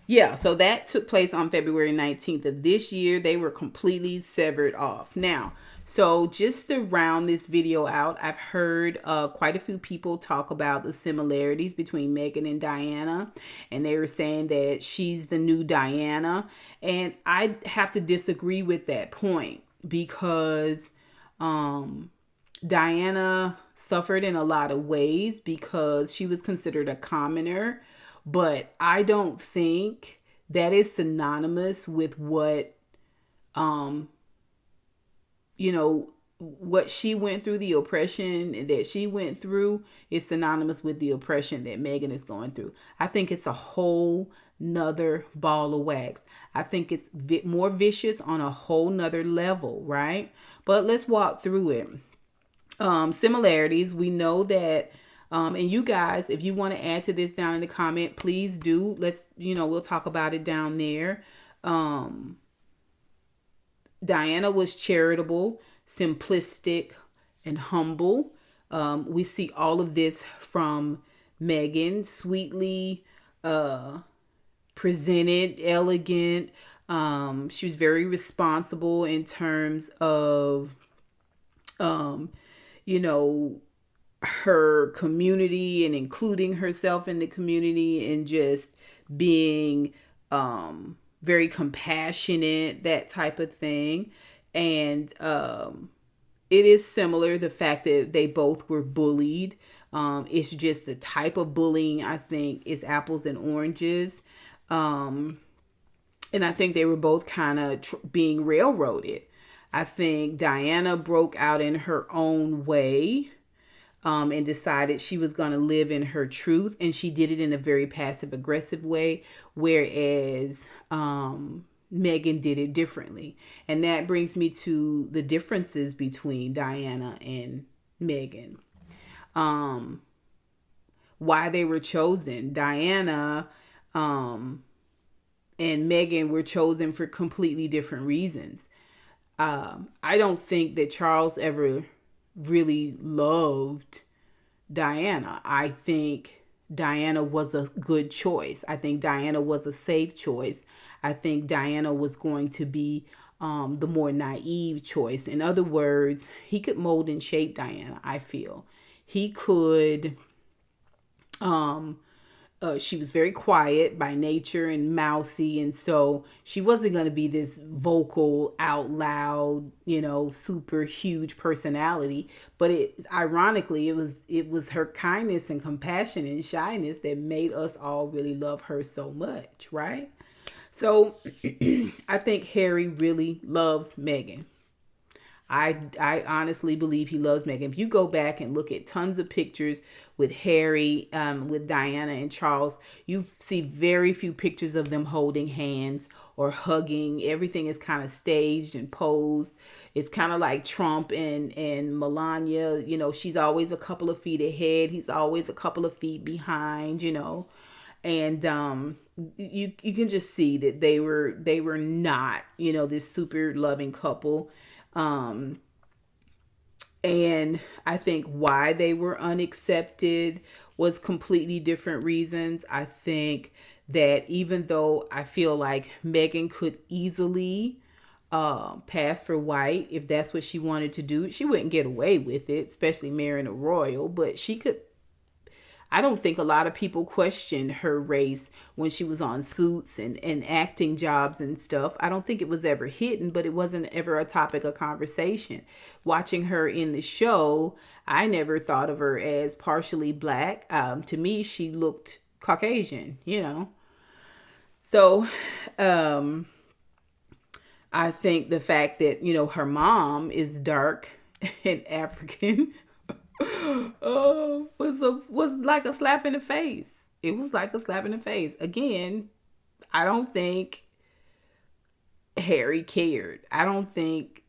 yeah, so that took place on February 19th of this year. They were completely severed off. Now, so just to round this video out, I've heard quite a few people talk about the similarities between Meghan and Diana. And they were saying that she's the new Diana. And I have to disagree with that point, because Diana suffered in a lot of ways because she was considered a commoner. But I don't think that is synonymous with what, what she went through, the oppression that she went through is synonymous with the oppression that Meghan is going through. I think it's a whole nother ball of wax. I think it's more vicious on a whole nother level, right? But let's walk through it. Similarities, we know that, and you guys, if you want to add to this down in the comment, please do. We'll talk about it down there. Diana was charitable, simplistic, and humble. We see all of this from Meghan, sweetly presented, elegant. She was very responsible in terms of, her community and including herself in the community, and just being very compassionate, that type of thing. And it is similar, the fact that they both were bullied. It's just the type of bullying, I think, is apples and oranges. And I think they were both kind of being railroaded. I think Diana broke out in her own way, and decided she was going to live in her truth. And she did it in a very passive aggressive way. Whereas Meghan did it differently. And that brings me to the differences between Diana and Meghan. Um, why they were chosen. Diana and Meghan were chosen for completely different reasons. I don't think that Charles ever really loved Diana. I think Diana was a good choice. I think Diana was a safe choice. I think Diana was going to be the more naive choice. In other words, he could mold and shape Diana, I feel. He could she was very quiet by nature and mousy, and so she wasn't going to be this vocal, out loud, super huge personality. But ironically, it was her kindness and compassion and shyness that made us all really love her so much, right? So I think Harry really loves Meghan. I honestly believe he loves Meghan. If you go back and look at tons of pictures with Harry, with Diana and Charles, you see very few pictures of them holding hands or hugging. Everything is kind of staged and posed. It's kind of like Trump and Melania. She's always a couple of feet ahead. He's always a couple of feet behind. And you can just see that they were not this super loving couple. And I think why they were unaccepted was completely different reasons. I think that even though I feel like Meghan could easily pass for white if that's what she wanted to do, she wouldn't get away with it, especially marrying a royal, but she could. I don't think a lot of people questioned her race when she was on Suits and acting jobs and stuff. I don't think it was ever hidden, but it wasn't ever a topic of conversation. Watching her in the show, I never thought of her as partially black. To me, she looked Caucasian. So I think the fact that, her mom is dark and African was like a slap in the face. It was like a slap in the face. Again, I don't think Harry cared. I don't think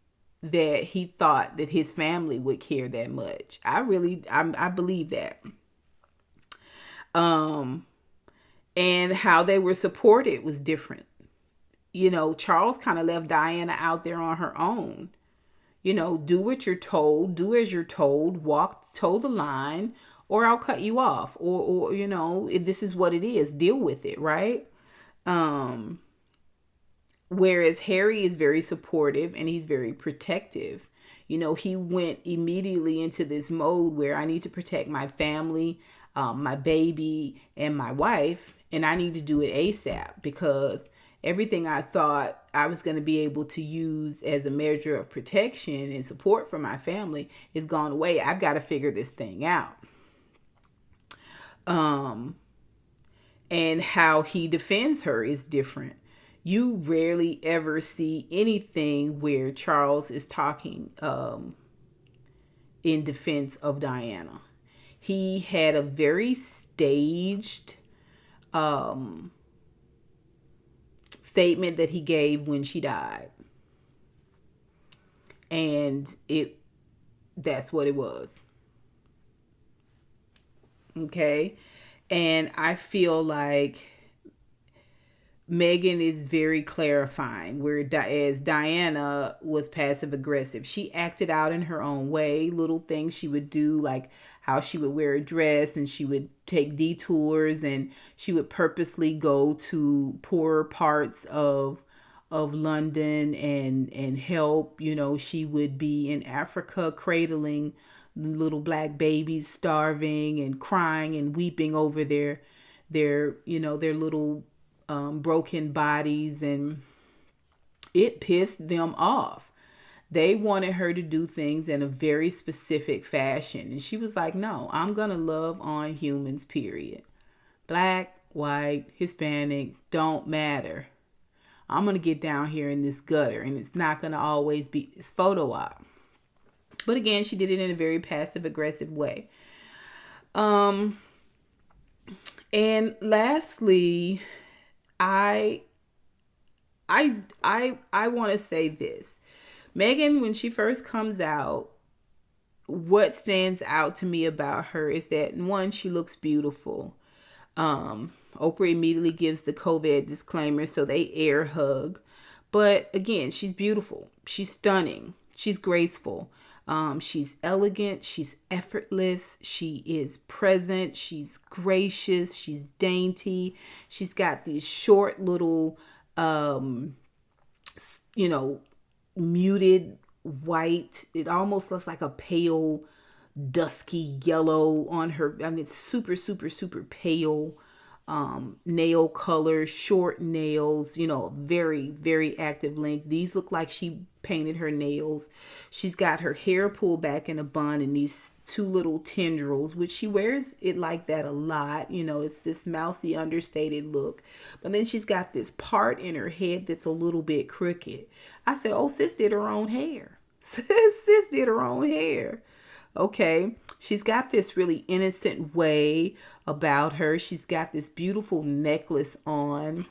that he thought that his family would care that much. I believe that. And how they were supported was different. Charles kind of left Diana out there on her own. Do what you're told, do as you're told, toe the line, or I'll cut you off. Or this is what it is. Deal with it, right? Whereas Harry is very supportive and he's very protective. He went immediately into this mode where I need to protect my family, my baby, and my wife, and I need to do it ASAP because everything I thought I was going to be able to use as a measure of protection and support for my family is gone away. I've got to figure this thing out. And how he defends her is different. You rarely ever see anything where Charles is talking in defense of Diana. He had a very staged statement that he gave when she died. And that's what it was. Okay? And I feel like Meghan is very clarifying, whereas Diana was passive aggressive. She acted out in her own way, little things she would do, like how she would wear a dress and she would take detours and she would purposely go to poorer parts of London and help. She would be in Africa cradling little black babies starving and crying and weeping over their little broken bodies, and it pissed them off. They wanted her to do things in a very specific fashion, and she was like, no, I'm gonna love on humans, period. Black, white, Hispanic, don't matter. I'm gonna get down here in this gutter, and it's not gonna always be this photo op. But again, she did it in a very passive aggressive way. And lastly, I I want to say this. Meghan, when she first comes out, what stands out to me about her is that, one, she looks beautiful. Oprah immediately gives the COVID disclaimer, so they air hug. But again, she's beautiful. She's stunning. She's graceful. She's elegant. She's effortless. She is present. She's gracious. She's dainty. She's got these short little, you know, muted white. It almost looks like a pale, dusky yellow on her. I mean, it's super, super, super pale. Nail color, short nails, you know, very, very active length. These look like she painted her nails. She's got her hair pulled back in a bun and these two little tendrils, which she wears it like that a lot. You know, it's this mousy, understated look. But then she's got this part in her head that's a little bit crooked. I said, oh, sis did her own hair. Sis did her own hair. Okay. She's got this really innocent way about her. She's got this beautiful necklace on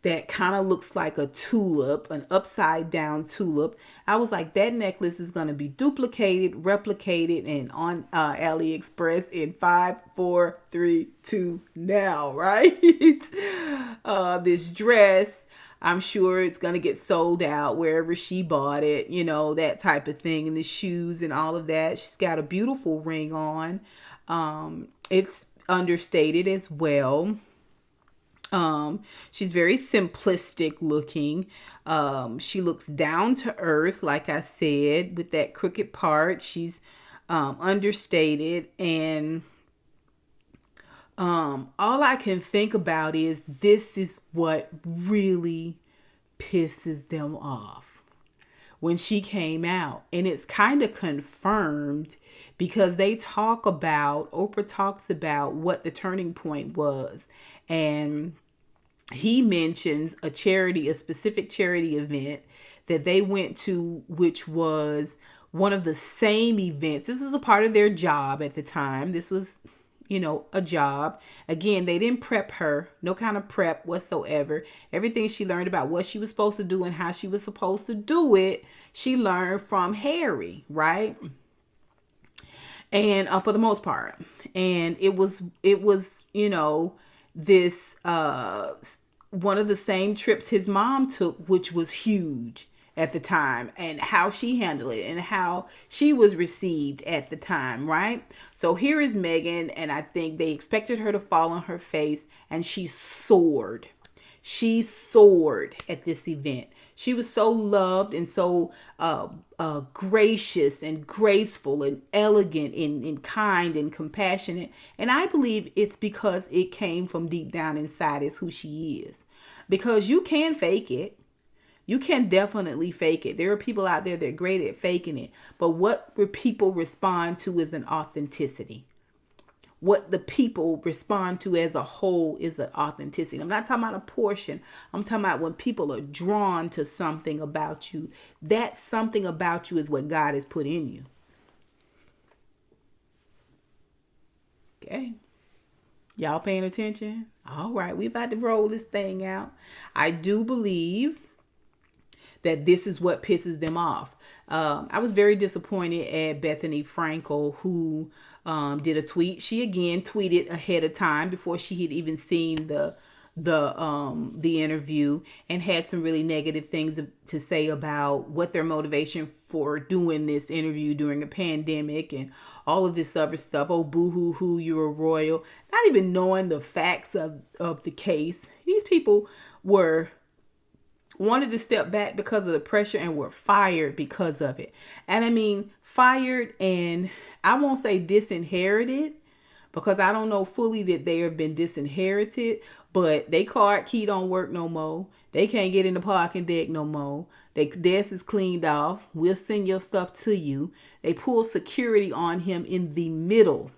that kind of looks like a tulip, an upside down tulip. I was like, that necklace is going to be duplicated, replicated, and on AliExpress in 5, 4, 3, 2 now, right? This dress, I'm sure it's going to get sold out wherever she bought it, you know, that type of thing. And the shoes and all of that. She's got a beautiful ring on. It's understated as well. She's very simplistic looking. She looks down to earth, like I said, with that crooked part. She's understated. And all I can think about is this is what really pisses them off when she came out. And it's kind of confirmed because Oprah talks about what the turning point was. And he mentions a specific charity event that they went to, which was one of the same events. This was a part of their job at the time. This was, you know, a job. Again, they didn't prep her, no kind of prep whatsoever. Everything she learned about what she was supposed to do and how she was supposed to do it, she learned from Harry, right? And for the most part. And it was, you know, this one of the same trips his mom took, which was huge at the time, and how she handled it and how she was received at the time, right? So here is Meghan, and I think they expected her to fall on her face, and she soared. She soared at this event. She was so loved and so gracious and graceful and elegant and kind and compassionate. And I believe it's because it came from deep down inside is who she is. Because you can fake it. You can definitely fake it. There are people out there that are great at faking it. But what people respond to is an authenticity. What the people respond to as a whole is an authenticity. I'm not talking about a portion. I'm talking about when people are drawn to something about you. That something about you is what God has put in you. Okay. Y'all paying attention? All right. We about to roll this thing out. I do believe that this is what pisses them off. I was very disappointed at Bethany Frankel, who did a tweet. She again tweeted ahead of time before she had even seen the interview, and had some really negative things to say about what their motivation for doing this interview during a pandemic and all of this other stuff. Oh, boo-hoo-hoo, you're a royal. Not even knowing the facts of the case. These people wanted to step back because of the pressure and were fired because of it. And I mean, fired, and I won't say disinherited, because I don't know fully that they have been disinherited, but they card key don't work no more. They can't get in the parking deck no more. Their desk is cleaned off. We'll send your stuff to you. They pulled security on him in the middle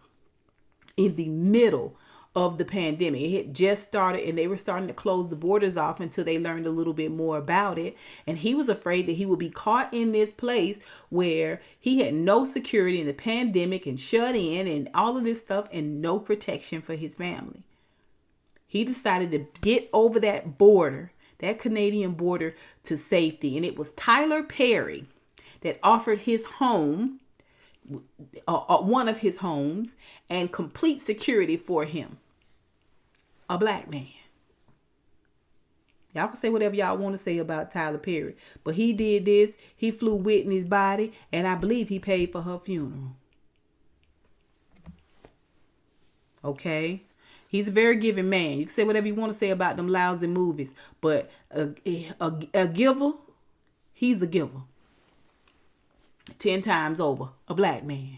of the pandemic. It had just started, and they were starting to close the borders off until they learned a little bit more about it. And he was afraid that he would be caught in this place where he had no security in the pandemic and shut in and all of this stuff and no protection for his family. He decided to get over that border that Canadian border to safety. And it was Tyler Perry that offered his home, one of his homes, and complete security for him. A black man. Y'all can say whatever y'all want to say about Tyler Perry, but he did this. He flew Whitney's body, and I believe he paid for her funeral. Okay? He's a very giving man. You can say whatever you want to say about them lousy movies, but a giver, he's a giver. 10 times over. A black man.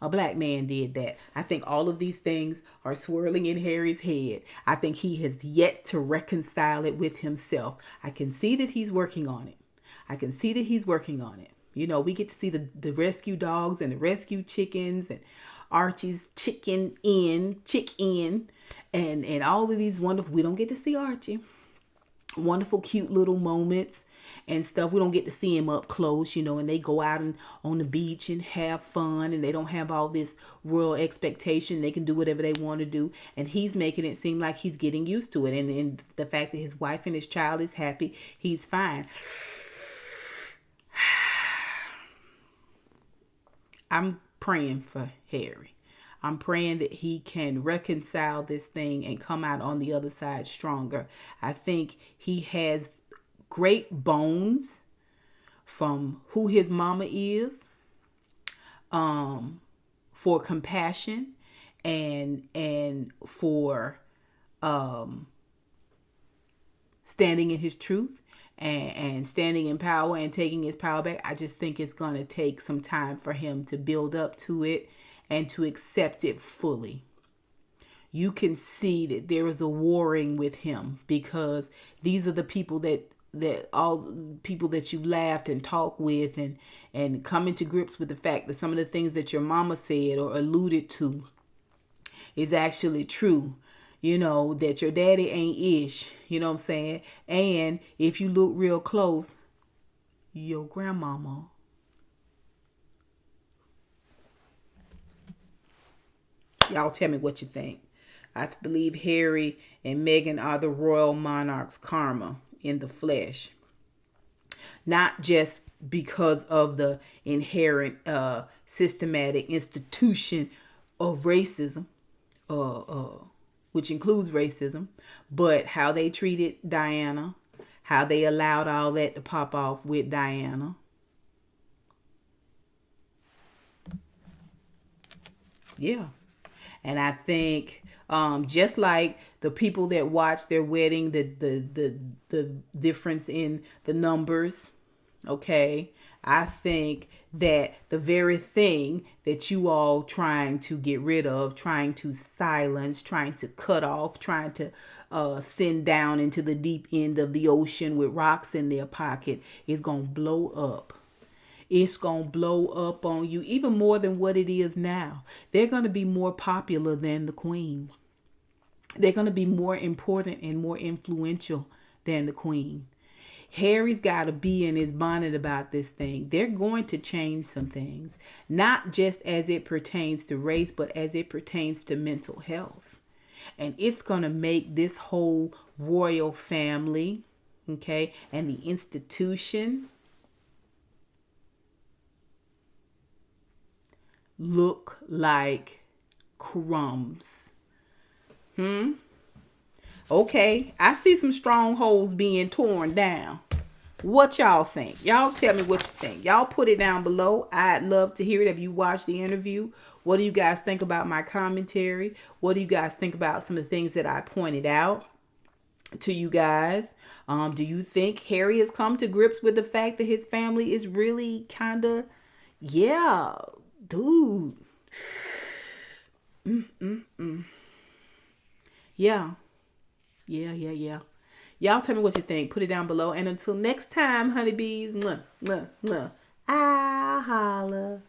A black man did that. I think all of these things are swirling in Harry's head. I think he has yet to reconcile it with himself. I can see that he's working on it. You know, we get to see the rescue dogs and the rescue chickens and Archie's chick in, and all of these wonderful, we don't get to see Archie. Wonderful, cute little moments and stuff. We don't get to see him up close, you know, and they go out on the beach and have fun, and they don't have all this royal expectation. They can do whatever they want to do, and he's making it seem like he's getting used to it. And the fact that his wife and his child is happy, he's fine. I'm praying for Harry. I'm praying that he can reconcile this thing and come out on the other side stronger. I think he has great bones from who his mama is, for compassion and for standing in his truth and standing in power and taking his power back. I just think it's going to take some time for him to build up to it and to accept it fully. You can see that there is a warring with him, because these are the people that all people that you laughed and talked with and coming to grips with the fact that some of the things that your mama said or alluded to is actually true. You know, that your daddy ain't ish. You know what I'm saying? And if you look real close, your grandmama. Y'all tell me what you think. I believe Harry and Meghan are the royal monarch's karma in the flesh. Not just because of the inherent systematic institution of racism, which includes racism, but how they treated Diana, how they allowed all that to pop off with Diana. Yeah. And I think just like the people that watched their wedding, the difference in the numbers, okay, I think that the very thing that you all trying to get rid of, trying to silence, trying to cut off, trying to send down into the deep end of the ocean with rocks in their pocket is going to blow up. It's going to blow up on you even more than what it is now. They're going to be more popular than the Queen. They're going to be more important and more influential than the Queen. Harry's got to be in his bonnet about this thing. They're going to change some things, not just as it pertains to race, but as it pertains to mental health. And it's going to make this whole royal family, okay, and the institution look like crumbs. Okay, I see some strongholds being torn down. What y'all think? Y'all tell me what you think. Y'all put it down below. I'd love to hear it if you watched the interview. What do you guys think about my commentary? What do you guys think about some of the things that I pointed out to you guys? Do you think Harry has come to grips with the fact that his family is really kind of, yeah, dude. Yeah. Y'all tell me what you think. Put it down below. And until next time, honeybees, I'll holla.